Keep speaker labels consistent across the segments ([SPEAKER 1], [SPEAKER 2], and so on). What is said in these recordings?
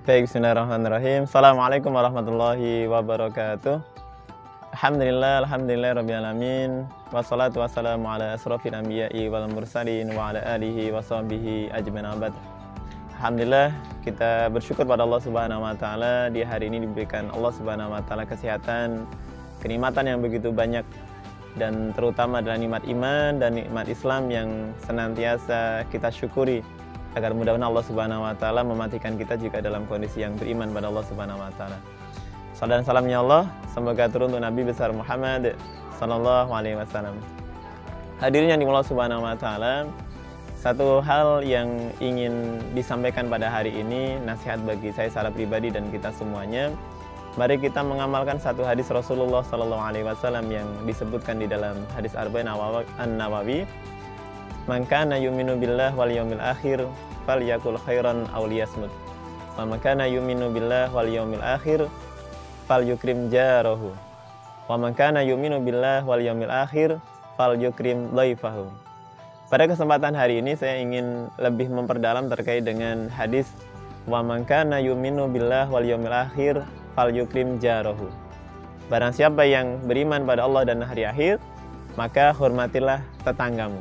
[SPEAKER 1] Baik, bismillahirrahmanirrahim. Assalamualaikum warahmatullahi wabarakatuh. Alhamdulillah rabbil alamin. Wassalatu wassalamu ala asrofil anbiya'i wal mursalin wa ala alihi wa sahbihi ajmain abad. Alhamdulillah, kita bersyukur pada Allah Subhanahu wa taala di hari ini diberikan Allah Subhanahu wa taala kesehatan, kenikmatan yang begitu banyak, dan terutama adalah nikmat iman dan nikmat Islam yang senantiasa kita syukuri, agar mudah-mudahan Allah Subhanahu wa taala mematikan kita juga dalam kondisi yang beriman pada Allah Subhanahu wa taala. Salam dan salamnya Allah semoga turun untuk Nabi besar Muhammad sallallahu alaihi wasallam. Hadirin yang dimulai Allah Subhanahu wa taala, satu hal yang ingin disampaikan pada hari ini, nasihat bagi saya secara pribadi dan kita semuanya. Mari kita mengamalkan satu hadis Rasulullah sallallahu alaihi wasallam yang disebutkan di dalam hadis Arba'in An-Nawawi. Man kana yu'minu billah wal yawmil akhir falyakul khairan aw liyasmut. Wa man kana yu'minu billah wal yawmil akhir falyukrim jarahu. Wa man kana yu'minu billah wal yawmil akhir falyukrim dhaifahu. Pada kesempatan hari ini saya ingin lebih memperdalam terkait dengan hadis wa man kana yu'minu billah wal yawmil akhir falyukrim jarahu. Barang siapa yang beriman pada Allah dan hari akhir, maka hormatilah tetanggamu.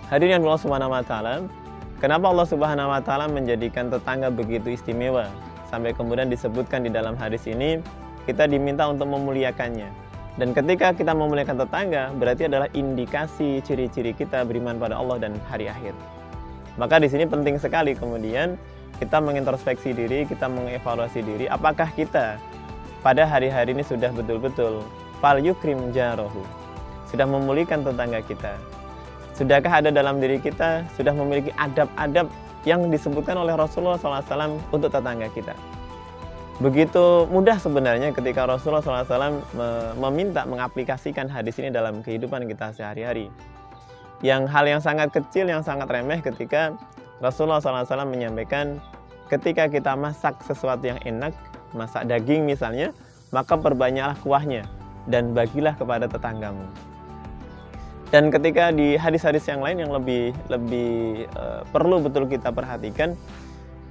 [SPEAKER 1] Hadirin Allah Subhanahu wa taala, kenapa Allah Subhanahu wa taala menjadikan tetangga begitu istimewa? Sampai kemudian disebutkan di dalam hadis ini, kita diminta untuk memuliakannya. Dan ketika kita memuliakan tetangga, berarti adalah indikasi ciri-ciri kita beriman pada Allah dan hari akhir. Maka di sini penting sekali kemudian kita mengintrospeksi diri, kita mengevaluasi diri, apakah kita pada hari-hari ini sudah betul-betul fal yukrim jarahu, sudah memuliakan tetangga kita. Sudahkah ada dalam diri kita, sudah memiliki adab-adab yang disebutkan oleh Rasulullah SAW untuk tetangga kita. Begitu mudah sebenarnya ketika Rasulullah SAW meminta mengaplikasikan hadis ini dalam kehidupan kita sehari-hari. Yang hal yang sangat kecil, yang sangat remeh ketika Rasulullah SAW menyampaikan ketika kita masak sesuatu yang enak, masak daging misalnya, maka perbanyaklah kuahnya dan bagilah kepada tetanggamu. Dan ketika di hadis-hadis yang lain yang lebih perlu betul kita perhatikan,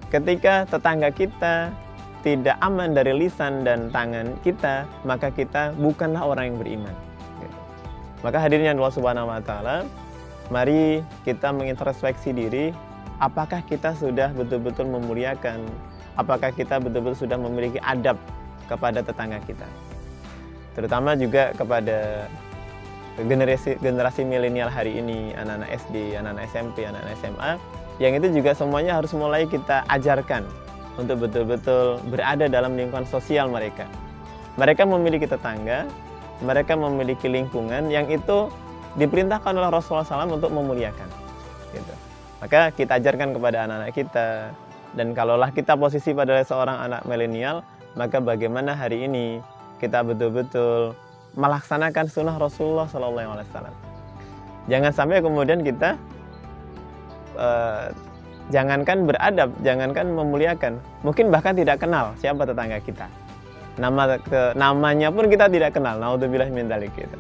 [SPEAKER 1] ketika tetangga kita tidak aman dari lisan dan tangan kita, maka kita bukanlah orang yang beriman. Maka hadirin yang Allah Subhanahu wa taala, mari kita mengintrospeksi diri, apakah kita sudah betul-betul memuliakan, apakah kita betul-betul sudah memiliki adab kepada tetangga kita. Terutama juga kepada generasi milenial hari ini, anak-anak SD, anak-anak SMP, anak-anak SMA, yang itu juga semuanya harus mulai kita ajarkan untuk betul-betul berada dalam lingkungan sosial mereka. Mereka memiliki tetangga, mereka memiliki lingkungan yang itu diperintahkan oleh Rasulullah SAW untuk memuliakan. Gitu. Maka kita ajarkan kepada anak-anak kita, dan kalaulah kita posisi pada seorang anak milenial, maka bagaimana hari ini kita betul-betul melaksanakan sunnah Rasulullah SAW. Jangan sampai kemudian kita jangankan beradab, jangankan memuliakan, mungkin bahkan tidak kenal siapa tetangga kita. Namanya pun kita tidak kenal. Naudzubillah min dzalik gitu.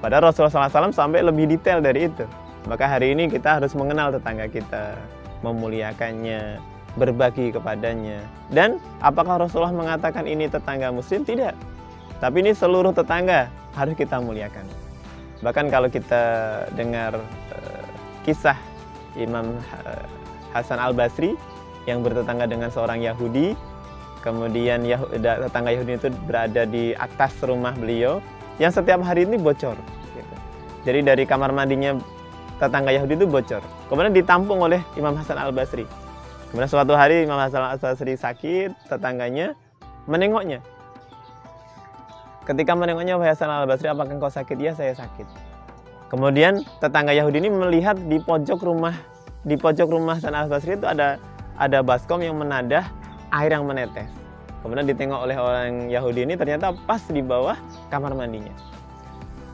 [SPEAKER 1] Padahal Rasulullah SAW sampai lebih detail dari itu. Maka hari ini kita harus mengenal tetangga kita, memuliakannya, berbagi kepadanya. Dan apakah Rasulullah mengatakan ini tetangga muslim? Tidak. Tapi ini seluruh tetangga harus kita muliakan. Bahkan kalau kita dengar kisah Imam Hasan Al-Basri yang bertetangga dengan seorang Yahudi, kemudian tetangga Yahudi itu berada di atas rumah beliau yang setiap hari ini bocor. Gitu. Jadi dari kamar mandinya tetangga Yahudi itu bocor. Kemudian ditampung oleh Imam Hasan Al-Basri. Kemudian suatu hari Imam Hasan Al-Basri sakit, tetangganya menengoknya. Ketika menengoknya, wahai Hasan Al-Basri, apakah engkau sakit? Ya, saya sakit. Kemudian tetangga Yahudi ini melihat di pojok rumah Hasan Al-Basri itu ada baskom yang menadah air yang menetes. Kemudian ditengok oleh orang Yahudi ini, ternyata pas di bawah kamar mandinya.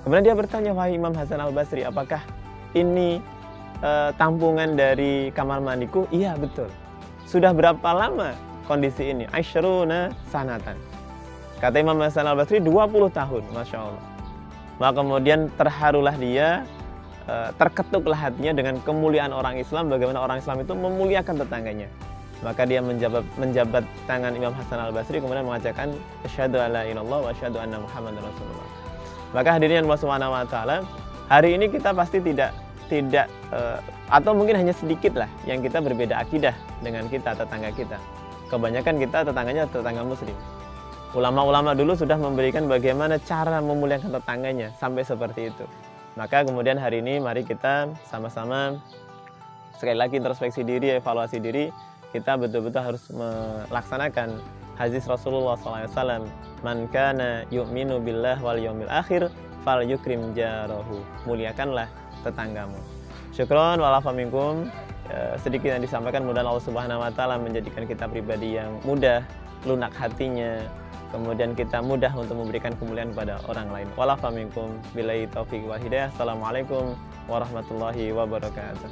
[SPEAKER 1] Kemudian dia bertanya, wahai Imam Hasan Al-Basri, apakah ini tampungan dari kamar mandiku? Iya, betul. Sudah berapa lama kondisi ini? Aisyaruna sanatan. Kata Imam Hasan Al-Basri 20 tahun, Masya Allah. Maka kemudian terharulah dia, terketuklah hatinya dengan kemuliaan orang Islam, bagaimana orang Islam itu memuliakan tetangganya. Maka dia menjabat tangan Imam Hasan Al-Basri, kemudian mengatakan asyhadu alla ilaha illallah wa asyhadu anna Muhammadar Rasulullah. Maka hadirin Allah Subhanahu wa taala, hari ini kita pasti tidak atau mungkin hanya sedikit lah yang kita berbeda akidah dengan tetangga kita. Kebanyakan kita tetangganya tetangga muslim. Ulama-ulama dulu sudah memberikan bagaimana cara memuliakan tetangganya sampai seperti itu. Maka kemudian hari ini mari kita sama-sama sekali lagi introspeksi diri, evaluasi diri. Kita betul-betul harus melaksanakan hadis Rasulullah SAW, man kana yu'minu billah wal yawmil akhir fal yukrim jarahu, muliakanlah tetanggamu. Syukron walafa minkum. Sedikit yang disampaikan, mudah Allah Subhanahu wa taala menjadikan kita pribadi yang mudah, lunak hatinya, kemudian kita mudah untuk memberikan kemuliaan kepada orang lain. Walafa minkum billahi taufiq wal hidayah. Assalamualaikum warahmatullahi wabarakatuh.